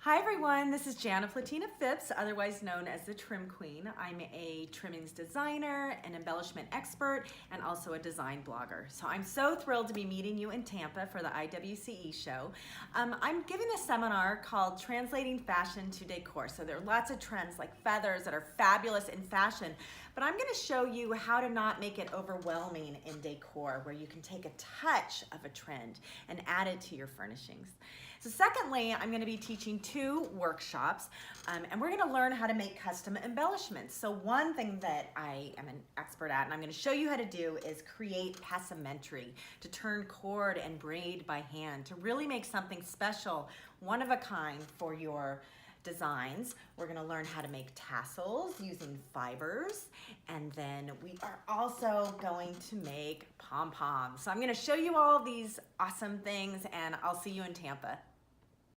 Hi everyone, this is Jana Platina Phipps, otherwise known as the Trim Queen. I'm a trimmings designer, an embellishment expert, and also a design blogger. So I'm so thrilled to be meeting you in Tampa for the IWCE show. I'm giving a seminar called Translating Fashion to Decor. So there are lots of trends like feathers that are fabulous in fashion, but I'm gonna show you how to not make it overwhelming in decor, where you can take a touch of a trend and add it to your furnishings. So secondly, I'm gonna be teaching two workshops, and we're gonna learn how to make custom embellishments. So one thing that I am an expert at, and I'm gonna show you how to do, is create passementerie, to turn cord and braid by hand, to really make something special, one of a kind for your designs. We're gonna learn how to make tassels using fibers, and then we are also going to make pom-poms. So I'm gonna show you all these awesome things, and I'll see you in Tampa.